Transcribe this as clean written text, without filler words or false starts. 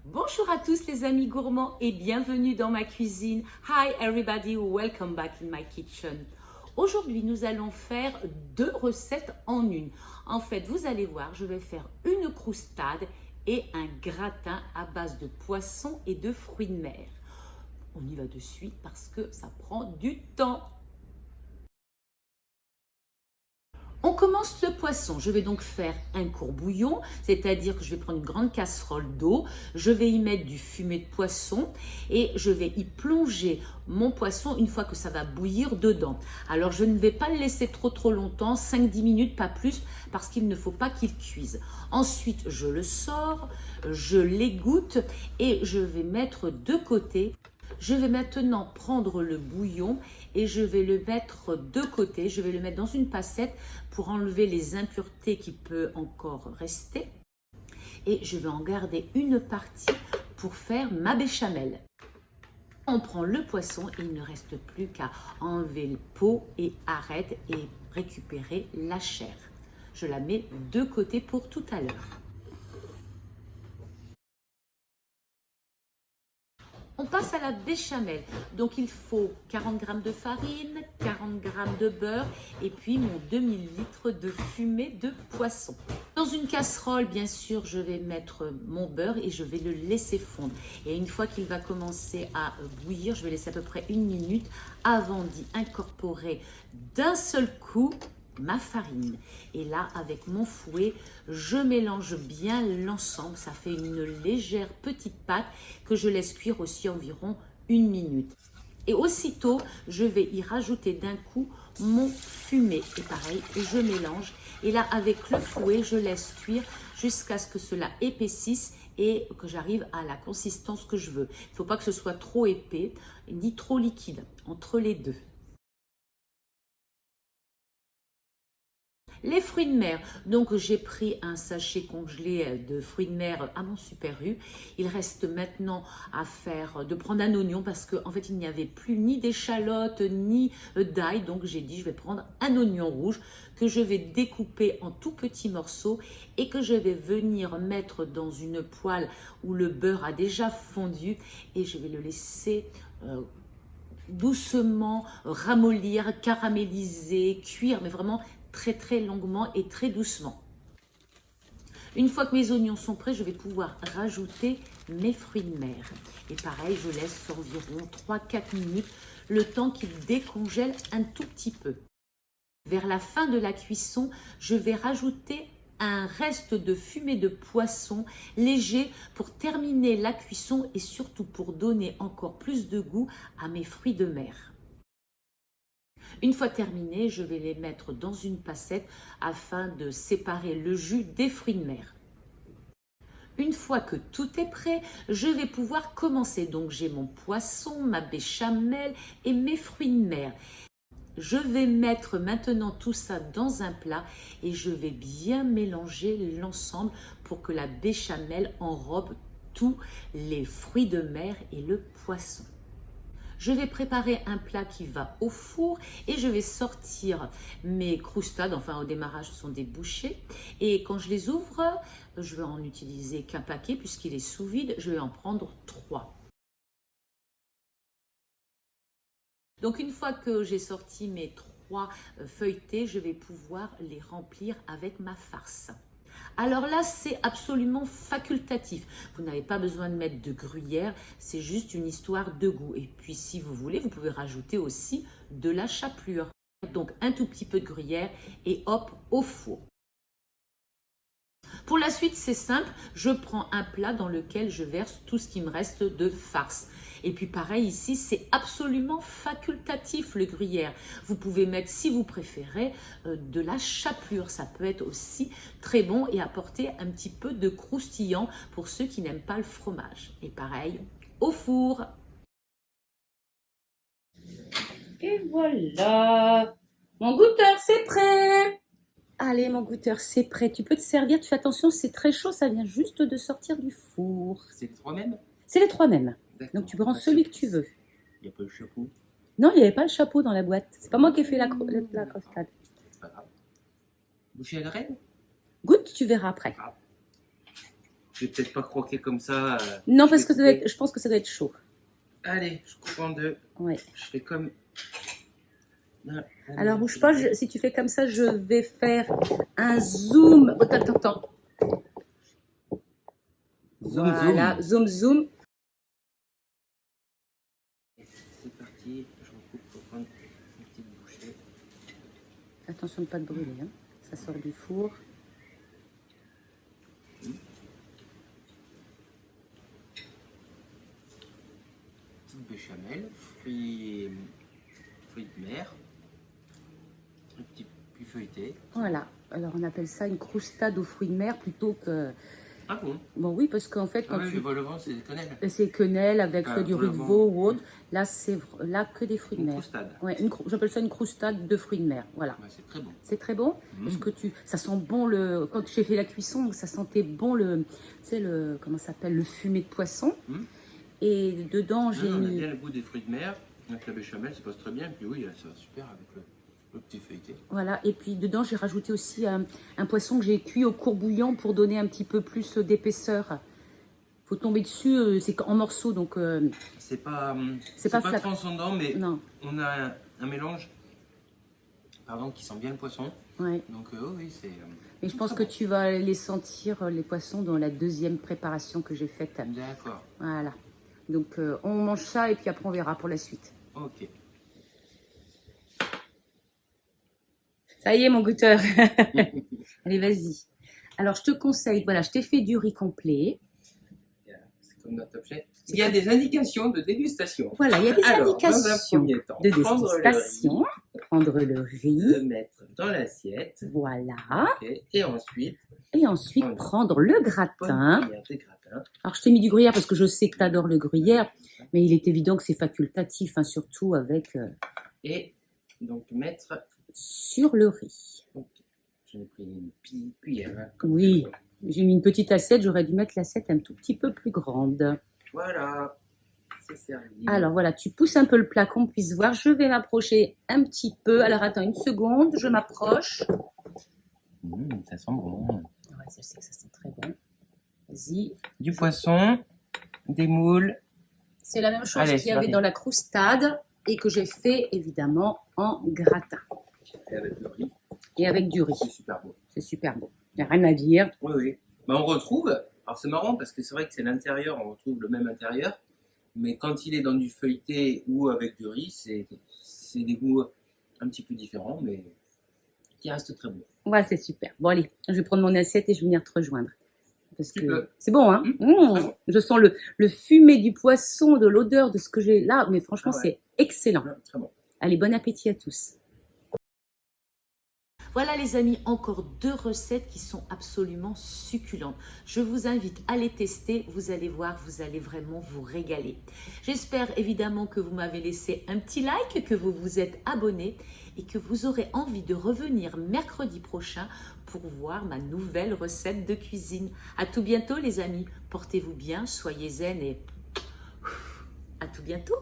Bonjour à tous les amis gourmands et bienvenue dans ma cuisine. Hi everybody, welcome back in my kitchen. Aujourd'hui, nous allons faire deux recettes en une. En fait, vous allez voir, je vais faire une croustade et un gratin à base de poisson et de fruits de mer. On y va de suite parce que ça prend du temps. On commence le poisson. Je vais donc faire un courbouillon, c'est-à-dire que je vais prendre une grande casserole d'eau, je vais y mettre du fumet de poisson et je vais y plonger mon poisson une fois que ça va bouillir dedans. Alors je ne vais pas le laisser trop longtemps, 5-10 minutes, pas plus, parce qu'il ne faut pas qu'il cuise. Ensuite, je le sors, je l'égoutte et je vais mettre de côté. Je vais maintenant prendre le bouillon et je vais le mettre de côté. Je vais le mettre dans une passette pour enlever les impuretés qui peuvent encore rester. Et je vais en garder une partie pour faire ma béchamel. On prend le poisson et il ne reste plus qu'à enlever le pot et arrête et récupérer la chair. Je la mets de côté pour tout à l'heure. On passe à la béchamel. Donc il faut 40 g de farine, 40 g de beurre et puis mon demi-litre de fumée de poisson. Dans une casserole, bien sûr, je vais mettre mon beurre et je vais le laisser fondre. Et une fois qu'il va commencer à bouillir, je vais laisser à peu près 1 minute avant d'y incorporer d'un seul coup ma farine. Et là, avec mon fouet, je mélange bien l'ensemble. Ça fait une légère petite pâte que je laisse cuire aussi environ 1 minute. Et aussitôt, je vais y rajouter d'un coup mon fumet. Et pareil, je mélange. Et là, avec le fouet, je laisse cuire jusqu'à ce que cela épaississe et que j'arrive à la consistance que je veux. Il ne faut pas que ce soit trop épais ni trop liquide, entre les deux. Les fruits de mer, donc j'ai pris un sachet congelé de fruits de mer à mon Super U. Il reste maintenant à faire, de prendre un oignon parce qu'en fait il n'y avait plus ni d'échalotes ni d'ail. Donc j'ai dit je vais prendre un oignon rouge que je vais découper en tout petits morceaux et que je vais venir mettre dans une poêle où le beurre a déjà fondu et je vais le laisser doucement ramollir, caraméliser, cuire, mais vraiment très longuement et très doucement. Une fois que mes oignons sont prêts, je vais pouvoir rajouter mes fruits de mer. Et pareil, je laisse environ 3-4 minutes, le temps qu'ils décongèlent un tout petit peu. Vers la fin de la cuisson, je vais rajouter un reste de fumée de poisson léger pour terminer la cuisson et surtout pour donner encore plus de goût à mes fruits de mer. Une fois terminé, je vais les mettre dans une passette afin de séparer le jus des fruits de mer. Une fois que tout est prêt, je vais pouvoir commencer. Donc j'ai mon poisson, ma béchamel et mes fruits de mer. Je vais mettre maintenant tout ça dans un plat et je vais bien mélanger l'ensemble pour que la béchamel enrobe tous les fruits de mer et le poisson. Je vais préparer un plat qui va au four et je vais sortir mes croustades. Enfin, au démarrage, ce sont des bouchées. Et quand je les ouvre, je vais en utiliser qu'un paquet puisqu'il est sous vide. Je vais en prendre 3. Donc, une fois que j'ai sorti mes 3 feuilletés, je vais pouvoir les remplir avec ma farce. Alors là, c'est absolument facultatif. Vous n'avez pas besoin de mettre de gruyère, c'est juste une histoire de goût. Et puis, si vous voulez, vous pouvez rajouter aussi de la chapelure. Donc, un tout petit peu de gruyère et hop, au four. Pour la suite, c'est simple. Je prends un plat dans lequel je verse tout ce qui me reste de farce. Et puis pareil ici, c'est absolument facultatif le gruyère. Vous pouvez mettre, si vous préférez, de la chapelure. Ça peut être aussi très bon et apporter un petit peu de croustillant pour ceux qui n'aiment pas le fromage. Et pareil, au four. Et voilà, mon goûteur, c'est prêt. Allez, mon goûteur, c'est prêt. Tu peux te servir. Tu fais attention, c'est très chaud. Ça vient juste de sortir du four. C'est les 3 mêmes? C'est les 3 mêmes. Donc, tu prends celui que tu veux. Il n'y a pas le chapeau? Non, il n'y avait pas le chapeau dans la boîte. C'est pas moi qui ai fait la croustade. C'est pas grave. Boucher à la reine? Goûte, tu verras après. Ah. Je vais peut-être pas croquer comme ça. Non, parce que je pense que ça doit être chaud. Allez, je coupe en deux. Ouais. Je fais comme... Alors, bouge pas, si tu fais comme ça, je vais faire un zoom. Oh, attends. Zoom, voilà, zoom. C'est parti, je recoupe pour prendre une petite bouchée. Attention de ne pas te brûler, hein. Ça sort du four. Petite béchamel, fruits de mer, un petit peu feuilleté. Voilà, alors on appelle ça une croustade aux fruits de mer plutôt que... Ah bon? Bon oui, parce qu'en fait, quand oui, tu... le vol au vent, c'est des quenelles. C'est quenelle avec soit du riz de veau ou autre. Là, c'est là que des fruits de mer. Croustade. Ouais, j'appelle ça une croustade de fruits de mer. Voilà. Ouais, c'est très bon. C'est très bon. Parce que ça sent bon le. Quand j'ai fait la cuisson, ça sentait bon le. Tu sais le comment ça s'appelle, le fumet de poisson. Et dedans j'ai On a mis. bien le goût des fruits de mer avec la béchamel, ça passe très bien. Et puis oui, ça va super avec le petit feuilleté. Voilà. Et puis dedans j'ai rajouté aussi un poisson que j'ai cuit au courbouillant pour donner un petit peu plus d'épaisseur. Faut tomber dessus, c'est en morceaux, donc... c'est pas flat. transcendant, mais non. On a un mélange qui sent bien le poisson. Ouais. Donc oui, c'est... Mais je pense que tu vas les sentir, les poissons, dans la deuxième préparation que j'ai faite. D'accord. Voilà. Donc on mange ça et puis après on verra pour la suite. Ok. Ça y est, mon goûteur. Allez, vas-y. Alors, je te conseille, voilà, je t'ai fait du riz complet. Comme notre objet. Il y a des indications de dégustation. Voilà, il y a des indications dans un premier temps, de dégustation. Prendre le riz. Le mettre dans l'assiette. Voilà. Okay. Et ensuite, prendre le gratin. De gratin. Alors, je t'ai mis du gruyère parce que je sais que tu adores le gruyère. Mais il est évident que c'est facultatif, hein, surtout avec... Et donc, mettre... sur le riz. Okay. J'en ai pris une petite cuillère. Hein, oui. J'ai mis une petite assiette, j'aurais dû mettre l'assiette un tout petit peu plus grande. Voilà, c'est servi. Alors voilà, tu pousses un peu le plat qu'on puisse voir. Je vais m'approcher un petit peu. Alors attends une seconde, je m'approche. Ça sent bon. Ouais, je sais que ça sent très bon. Vas-y. Du poisson, des moules. C'est la même chose qu'il y avait dans la croustade et que j'ai fait évidemment en gratin. Et avec le riz. Et avec du riz. C'est super beau. C'est super beau. Il n'y a rien à dire. Oui, oui. Mais on retrouve, alors c'est marrant parce que c'est vrai que c'est l'intérieur, on retrouve le même intérieur, mais quand il est dans du feuilleté ou avec du riz, c'est des goûts un petit peu différents, mais qui restent très bons. Ouais, c'est super. Bon, allez, je vais prendre mon assiette et je vais venir te rejoindre. Parce que c'est bon, hein. Je sens le fumet du poisson, de l'odeur de ce que j'ai là, mais franchement, c'est excellent. Très bon. Allez, bon appétit à tous. Voilà les amis, encore 2 recettes qui sont absolument succulentes. Je vous invite à les tester, vous allez voir, vous allez vraiment vous régaler. J'espère évidemment que vous m'avez laissé un petit like, que vous vous êtes abonné et que vous aurez envie de revenir mercredi prochain pour voir ma nouvelle recette de cuisine. À tout bientôt les amis, portez-vous bien, soyez zen et à tout bientôt.